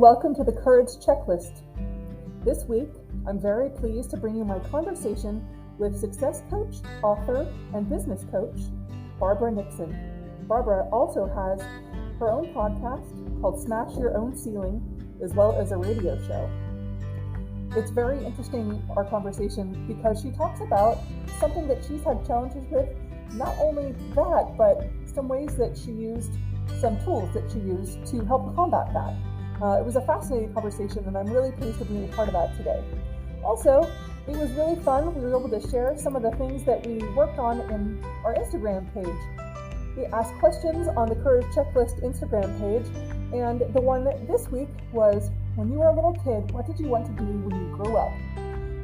welcome to the Courage Checklist. This week, I'm very pleased to bring you my conversation with success coach, author, and business coach, Barbara Nixon. Barbara also has her own podcast called Smash Your Own Ceiling, as well as a radio show. It's very interesting, our conversation, because she talks about something that she's had challenges with. Not only that, but some ways that she used, some tools that she used to help combat that. It was a fascinating conversation, and I'm really pleased to be a part of that today. Also, it was really fun. We were able to share some of the things that we worked on in our Instagram page. We asked questions on the Courage Checklist Instagram page, and the one this week was, when you were a little kid, what did you want to do when you grew up?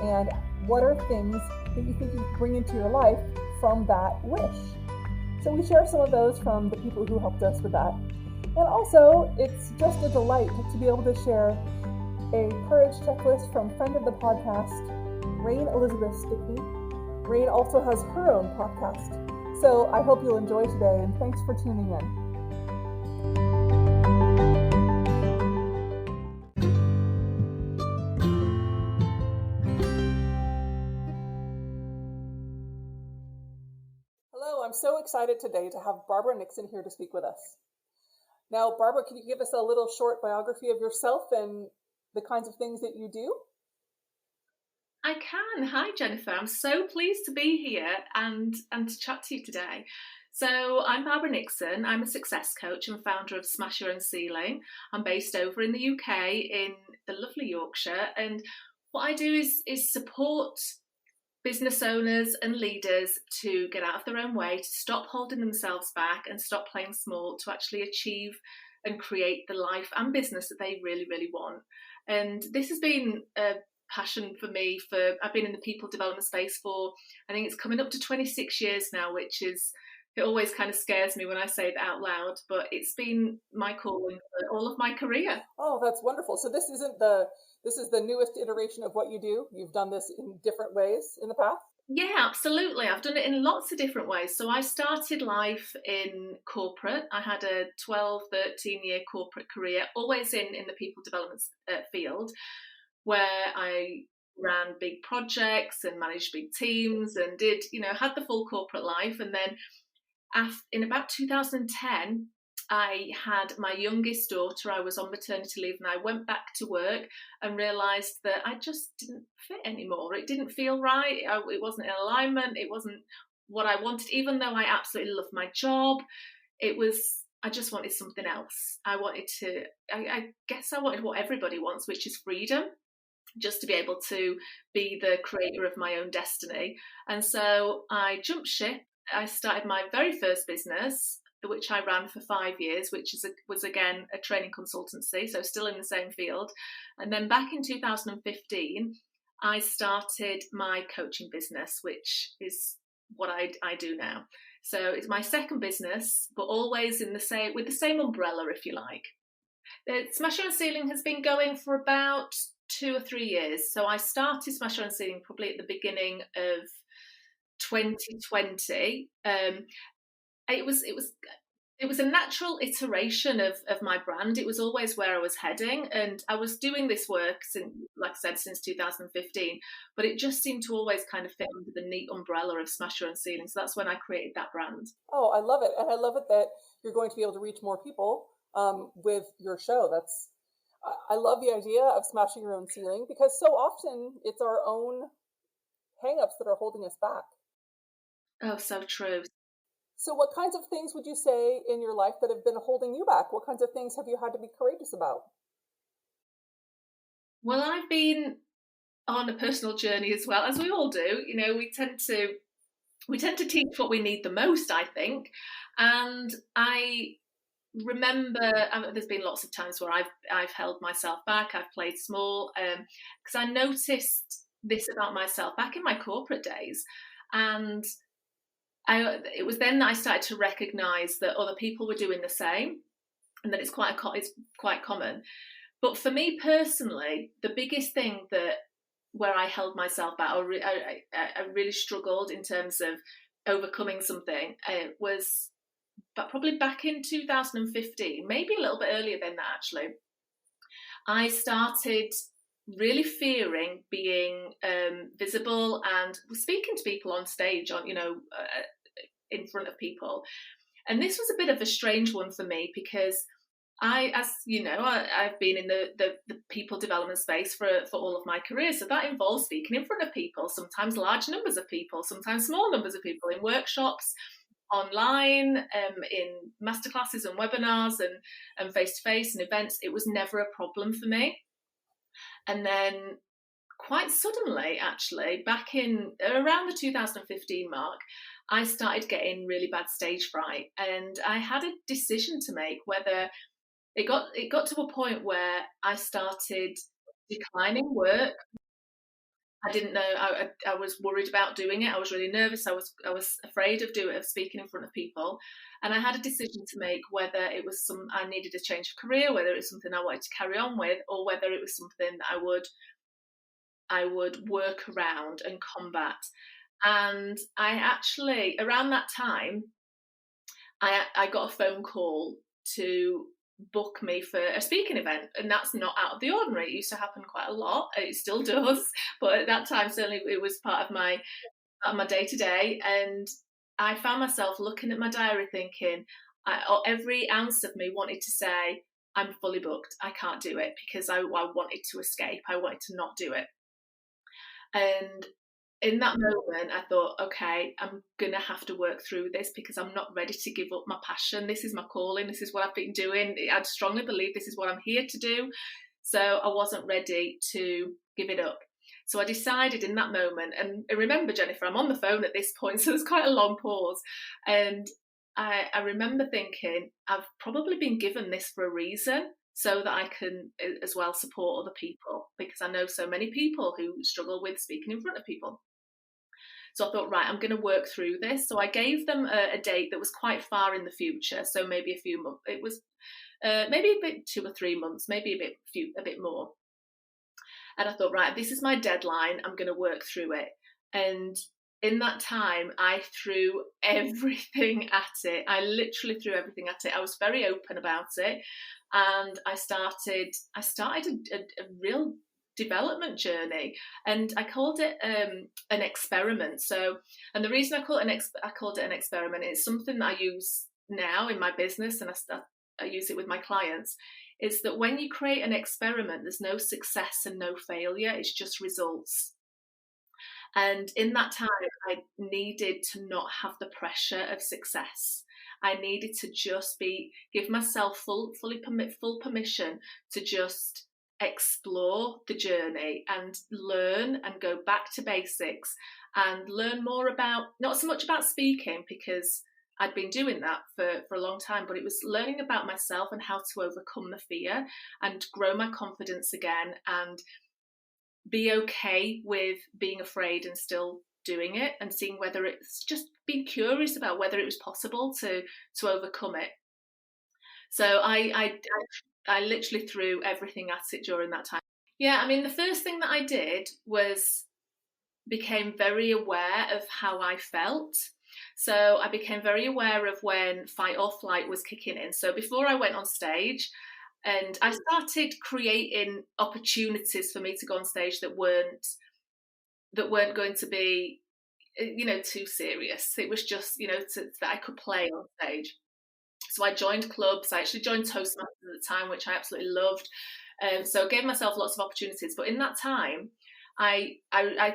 And what are things that you think you can bring into your life from that wish? So we share some of those from the people who helped us with that. And also, it's just a delight to be able to share a courage checklist from friend of the podcast, Rain Elizabeth Stickney. Rain also has her own podcast. So I hope you'll enjoy today, and thanks for tuning in. Hello, I'm so excited today to have Barbara Nixon here to speak with us. Now, Barbara, can you give us a little short biography of yourself and the kinds of things that you do? I can. Hi, Jennifer. I'm so pleased to be here and to chat to you today. So I'm Barbara Nixon. I'm a success coach and founder of Smash Your Own Ceiling. I'm based over in the UK in the lovely Yorkshire. And what I do is support business owners and leaders to get out of their own way, to stop holding themselves back and stop playing small, to actually achieve and create the life and business that they really, really want. And this has been a passion for me. I've been in the people development space for, I think it's coming up to 26 years now, which is, it always kind of scares me when I say that out loud, but it's been my calling for all of my career. Oh, that's wonderful. So this is the newest iteration of what you do. You've done this in different ways in the past? Yeah, absolutely. I've done it in lots of different ways. So I started life in corporate. I had a 12, 13-year corporate career, always in the people development field, where I ran big projects and managed big teams and did, had the full corporate life. And then in about 2010, I had my youngest daughter. I was on maternity leave and I went back to work and realised that I just didn't fit anymore. It didn't feel right. It wasn't in alignment. It wasn't what I wanted, even though I absolutely loved my job. I just wanted something else. I guess I wanted what everybody wants, which is freedom, just to be able to be the creator of my own destiny. And so I jumped ship. I started my very first business, which I ran for 5 years, which was again a training consultancy, so still in the same field. And then back in 2015, I started my coaching business, which is what I do now. So it's my second business, but always with the same umbrella, if you like. Smash Your Own Ceiling has been going for about 2 or 3 years. So I started Smash Your Own Ceiling probably at the beginning of 2020. It was a natural iteration of my brand. It was always where I was heading, and I was doing this work since 2015, but it just seemed to always kind of fit under the neat umbrella of Smash Your Own Ceiling. So that's when I created that brand. Oh, I love it. And I love it that you're going to be able to reach more people with your show. I love the idea of smashing your own ceiling, because so often it's our own hangups that are holding us back. Oh, so true. So what kinds of things would you say in your life that have been holding you back? What kinds of things have you had to be courageous about? Well, I've been on a personal journey as well, as we all do. We tend to teach what we need the most, I think. And I remember there's been lots of times where I've held myself back. I've played small because I noticed this about myself back in my corporate days. And it was then that I started to recognise that other people were doing the same, and that it's quite common. But for me personally, the biggest thing where I held myself back, or I really struggled in terms of overcoming something, was probably back in 2015, maybe a little bit earlier than that actually. I started really fearing being visible and speaking to people on stage, in front of people. And this was a bit of a strange one for me because as you know, I've been in the people development space for all of my career. So that involves speaking in front of people, sometimes large numbers of people, sometimes small numbers of people, in workshops, online, in masterclasses and webinars, and face-to-face and events. It was never a problem for me. And then quite suddenly, actually, back in around the 2015 mark, I started getting really bad stage fright, and I had a decision to make whether it got to a point where I started declining work. I didn't know. I was worried about doing it. I was really nervous. I was afraid of speaking in front of people, and I had a decision to make whether it was I needed a change of career, whether it was something I wanted to carry on with, or whether it was something that I would work around and combat. And I actually, around that time, I got a phone call to book me for a speaking event, and that's not out of the ordinary. It used to happen quite a lot. It still does, but at that time, certainly, it was part of my day to day. And I found myself looking at my diary, thinking, every ounce of me wanted to say, "I'm fully booked. I can't do it," because I wanted to escape. I wanted to not do it. And in that moment, I thought, okay, I'm going to have to work through this because I'm not ready to give up my passion. This is my calling. This is what I've been doing. I strongly believe this is what I'm here to do. So I wasn't ready to give it up. So I decided in that moment, and remember, Jennifer, I'm on the phone at this point, so there's quite a long pause. And I remember thinking, I've probably been given this for a reason, so that I can as well support other people, because I know so many people who struggle with speaking in front of people. So I thought, right, I'm going to work through this. So I gave them a date that was quite far in the future. So maybe a few months. It was maybe a bit 2 or 3 months, maybe a bit more. And I thought, right, this is my deadline. I'm going to work through it. And in that time, I threw everything at it. I literally threw everything at it. I was very open about it, and I started a real development journey, and I called it an experiment. So, and the reason I called it an experiment is something that I use now in my business, and I use it with my clients. Is that when you create an experiment, there's no success and no failure. It's just results. And in that time, I needed to not have the pressure of success. I needed to just give myself full permission to just explore the journey and learn and go back to basics and learn more about, not so much about speaking, because I'd been doing that for a long time, but it was learning about myself and how to overcome the fear and grow my confidence again, and be okay with being afraid and still doing it, and seeing whether it's just being curious about whether it was possible to overcome it. So I literally threw everything at it during that time. Yeah, I mean, the first thing that I did was became very aware of how I felt. So I became very aware of when fight or flight was kicking in. So before I went on stage, and I started creating opportunities for me to go on stage that weren't going to be, too serious. It was just, that I could play on stage. So I joined clubs. I actually joined Toastmasters at the time, which I absolutely loved. So I gave myself lots of opportunities. But in that time, I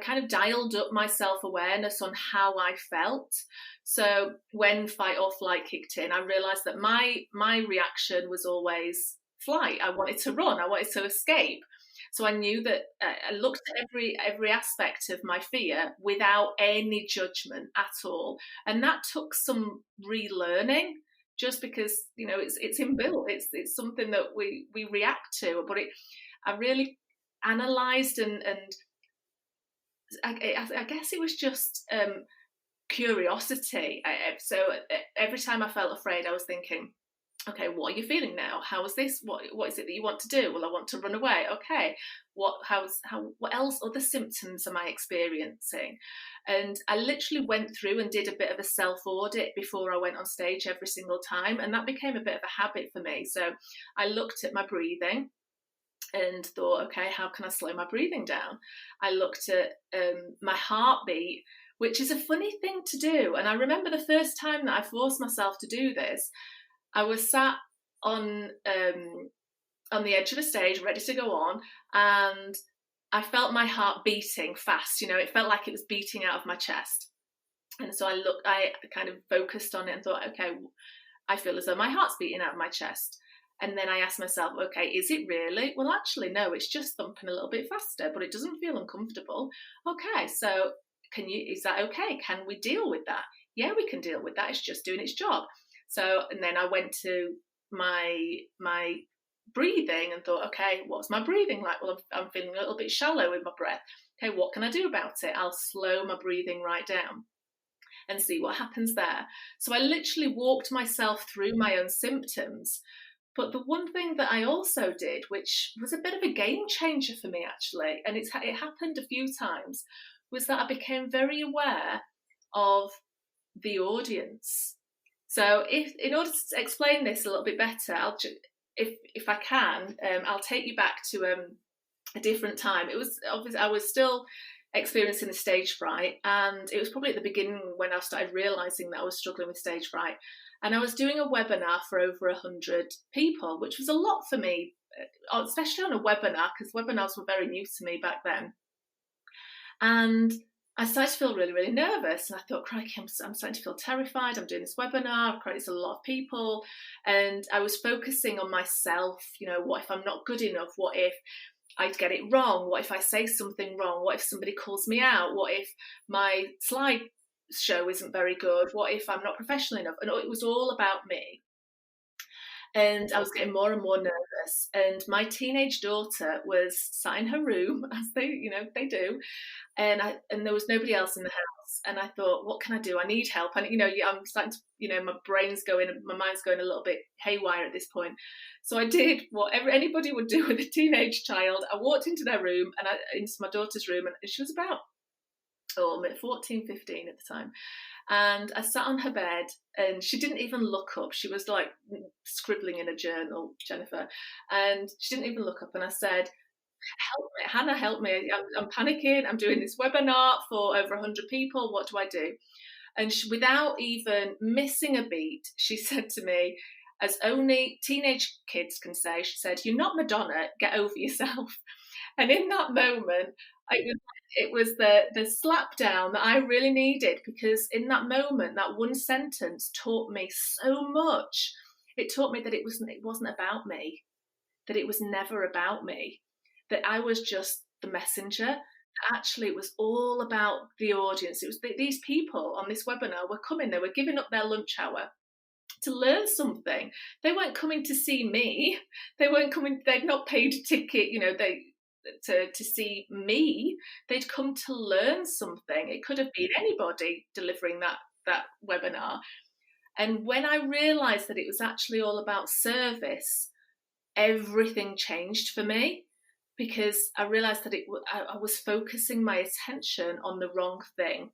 kind of dialed up my self-awareness on how I felt. So when fight or flight kicked in, I realised that my reaction was always flight. I wanted to run. I wanted to escape. So I knew that I looked at every aspect of my fear without any judgment at all. And that took some relearning, just because, it's inbuilt. It's something that we react to. But I really analysed, and I guess it was just curiosity. So every time I felt afraid, I was thinking, okay, what are you feeling now? How is this? What is it that you want to do? Well, I want to run away. Okay, what else? Other symptoms am I experiencing? And I literally went through and did a bit of a self-audit before I went on stage every single time, and that became a bit of a habit for me. So I looked at my breathing. and thought, okay, how can I slow my breathing down? I looked at my heartbeat, which is a funny thing to do. And I remember the first time that I forced myself to do this, I was sat on the edge of a stage, ready to go on, and I felt my heart beating fast. It felt like it was beating out of my chest. And so I kind of focused on it and thought, okay, I feel as though my heart's beating out of my chest. And then I asked myself, okay, is it really? Well, actually, no, it's just thumping a little bit faster, but it doesn't feel uncomfortable. Okay, so is that okay? Can we deal with that? Yeah, we can deal with that. It's just doing its job. So, and then I went to my breathing and thought, okay, what's my breathing like? Well, I'm feeling a little bit shallow with my breath. Okay, what can I do about it? I'll slow my breathing right down and see what happens there. So I literally walked myself through my own symptoms. But the one thing that I also did, which was a bit of a game changer for me actually, and it happened a few times, was that I became very aware of the audience. So in order to explain this a little bit better, if I can, I'll take you back to a different time. It was obviously I was still experiencing the stage fright, and it was probably at the beginning when I started realising that I was struggling with stage fright. And I was doing a webinar for over 100 people, which was a lot for me, especially on a webinar, because webinars were very new to me back then. And I started to feel really, really nervous. And I thought, crikey, I'm starting to feel terrified. I'm doing this webinar. It's a lot of people. And I was focusing on myself. What if I'm not good enough? What if I get it wrong? What if I say something wrong? What if somebody calls me out? What if my slide show isn't very good? What if I'm not professional enough? And it was all about me. And I was getting more and more nervous. And my teenage daughter was sat in her room, as they do, and there was nobody else in the house. And I thought, what can I do? I need help. And I'm starting to, my brain's going, my mind's going a little bit haywire at this point. So I did what anybody would do with a teenage child. I walked into their room and into my daughter's room, and she was about 14, 15 at the time. And I sat on her bed, and she didn't even look up. She was like scribbling in a journal, Jennifer, and she didn't even look up. And I said, help me, Hannah, help me. I'm panicking. I'm doing this webinar for over 100 people. What do I do? And without even missing a beat, she said to me, as only teenage kids can say, she said, "You're not Madonna, get over yourself." And in that moment, it was the slap down that I really needed, because in that moment, that one sentence taught me so much. It taught me that it wasn't about me, that it was never about me, that I was just the messenger. Actually, it was all about the audience. It was these people on this webinar were coming, they were giving up their lunch hour to learn something. They weren't coming to see me. They'd not paid a ticket, to see me. They'd come to learn something. It could have been anybody delivering that webinar. And when I realised that it was actually all about service, everything changed for me, because I realised that I was focusing my attention on the wrong thing.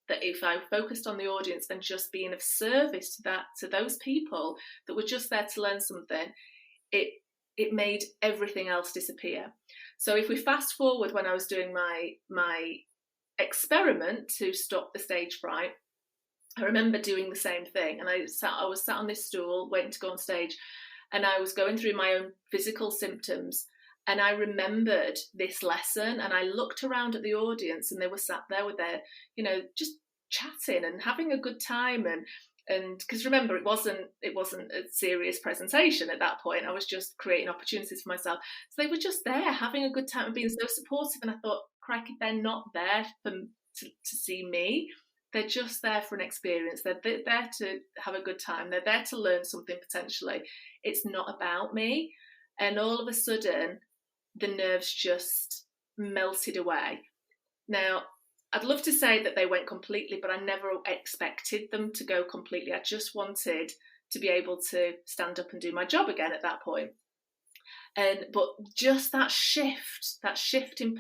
That if I focused on the audience and just being of service to those people that were just there to learn something, it made everything else disappear. So if we fast forward when I was doing my experiment to stop the stage fright, I remember doing the same thing. And I was sat on this stool waiting to go on stage, and I was going through my own physical symptoms. And I remembered this lesson, and I looked around at the audience, and they were sat there with their, just chatting and having a good time. And because remember, it wasn't a serious presentation at that point. I was just creating opportunities for myself. So they were just there having a good time and being so supportive. And I thought, crikey, they're not there to see me. They're just there for an experience. They're there to have a good time. They're there to learn something potentially. It's not about me. And all of a sudden, the nerves just melted away. Now, I'd love to say that they went completely, but I never expected them to go completely. I just wanted to be able to stand up and do my job again at that point. But just that shift in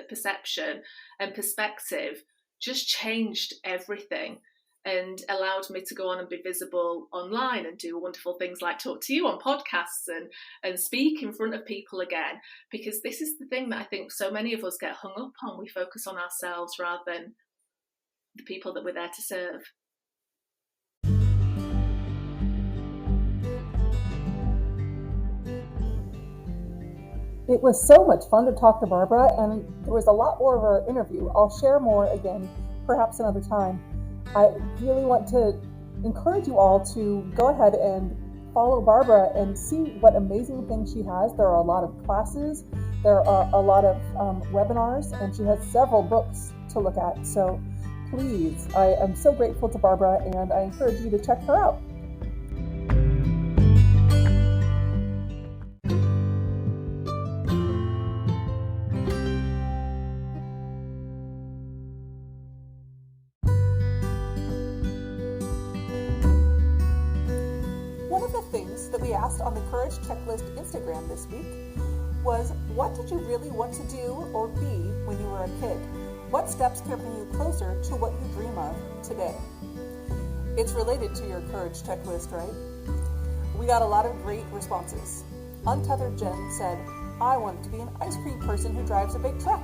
perception and perspective just changed everything. and allowed me to go on and be visible online and do wonderful things like talk to you on podcasts and speak in front of people again. Because this is the thing that I think so many of us get hung up on. We focus on ourselves rather than the people that we're there to serve. It was so much fun to talk to Barbara, and there was a lot more of our interview. I'll share more again, perhaps another time. I really want to encourage you all to go ahead and follow Barbara and see what amazing things she has. There are a lot of classes, there are a lot of webinars, and she has several books to look at. So please, I am so grateful to Barbara, and I encourage you to check her out. One of the things that we asked on the Courage Checklist Instagram this week was, what did you really want to do or be when you were a kid? What steps can bring you closer to what you dream of today? It's related to your Courage Checklist, right? We got a lot of great responses. Untethered Jen said, I wanted to be an ice cream person who drives a big truck.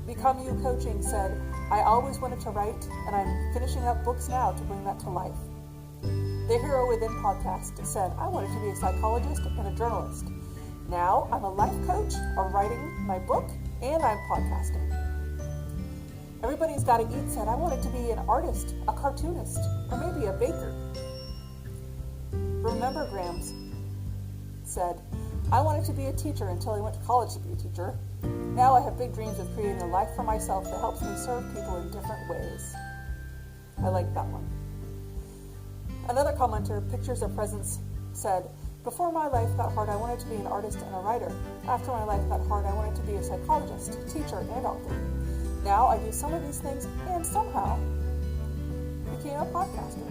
Become You Coaching said, I always wanted to write, and I'm finishing up books now to bring that to life. The Hero Within podcast said, I wanted to be a psychologist and a journalist. Now I'm a life coach, I'm writing my book, and I'm podcasting. Everybody's Gotta Eat said, I wanted to be an artist, a cartoonist, or maybe a baker. Remember Grams said, I wanted to be a teacher until I went to college to be a teacher. Now I have big dreams of creating a life for myself that helps me serve people in different ways. I like that one. Another commenter, Pictures of Presence, said, before my life got hard, I wanted to be an artist and a writer. After my life got hard, I wanted to be a psychologist, teacher, and author. Now I do some of these things and somehow became a podcaster.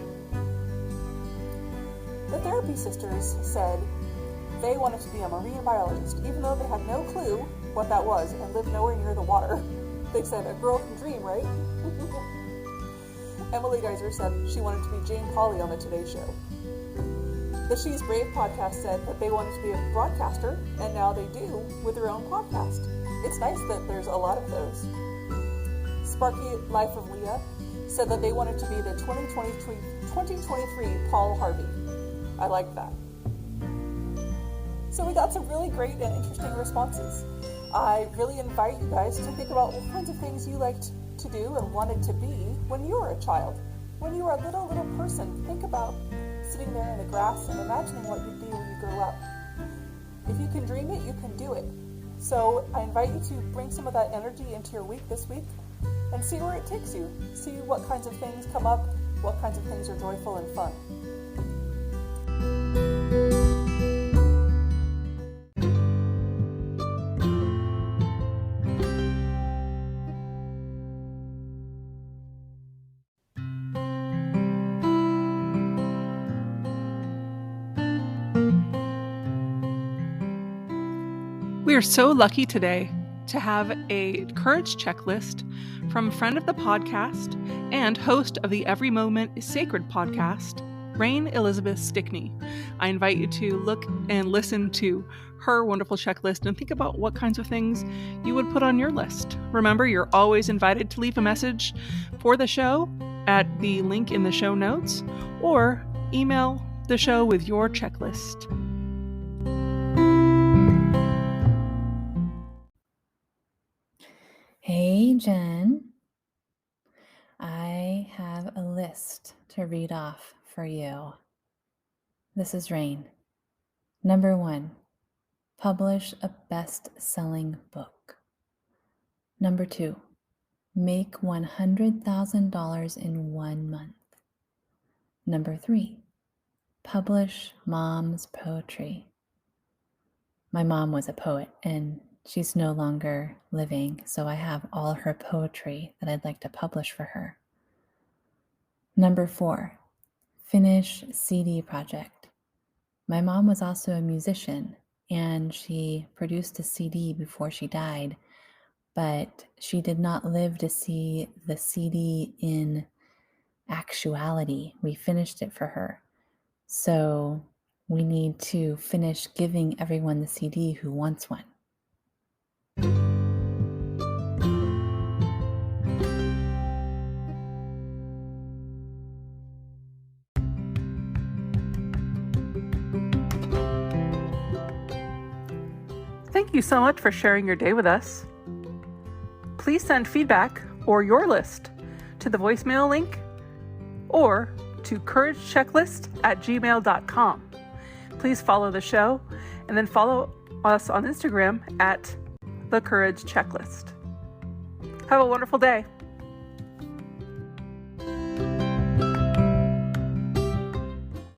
The Therapy Sisters said they wanted to be a marine biologist, even though they had no clue what that was and lived nowhere near the water. They said, a girl can dream, right? Emily Geiser said she wanted to be Jane Pauley on the Today Show. The She's Brave podcast said that they wanted to be a broadcaster, and now they do with their own podcast. It's nice that there's a lot of those. Sparky Life of Leah said that they wanted to be the 2023 Paul Harvey. I like that. So we got some really great and interesting responses. I really invite you guys to think about what kinds of things you liked to do and wanted to be when you were a child. When you were a little person, think about sitting there in the grass and imagining what you'd be when you grow up. If you can dream it, you can do it. So I invite you to bring some of that energy into your week this week and see where it takes you. See what kinds of things come up, what kinds of things are joyful and fun. We are so lucky today to have a Courage Checklist from friend of the podcast and host of the Every Moment is Sacred podcast, Rain Elizabeth Stickney. I invite you to look and listen to her wonderful checklist and think about what kinds of things you would put on your list. Remember, you're always invited to leave a message for the show at the link in the show notes or email the show with your checklist. Hey, Jen. I have a list to read off for you. This is Rain. Number 1, publish a best-selling book. Number 2, make $100,000 in 1 month. Number 3, publish mom's poetry. My mom was a poet, and she's no longer living, so I have all her poetry that I'd like to publish for her. Number 4, finish CD project. My mom was also a musician, and she produced a CD before she died, but she did not live to see the CD in actuality. We finished it for her. So we need to finish giving everyone the CD who wants one. Thank you so much for sharing your day with us. Please send feedback or your list to the voicemail link or to couragechecklist@gmail.com. Please follow the show and then follow us on Instagram at The Courage Checklist. Have a wonderful day.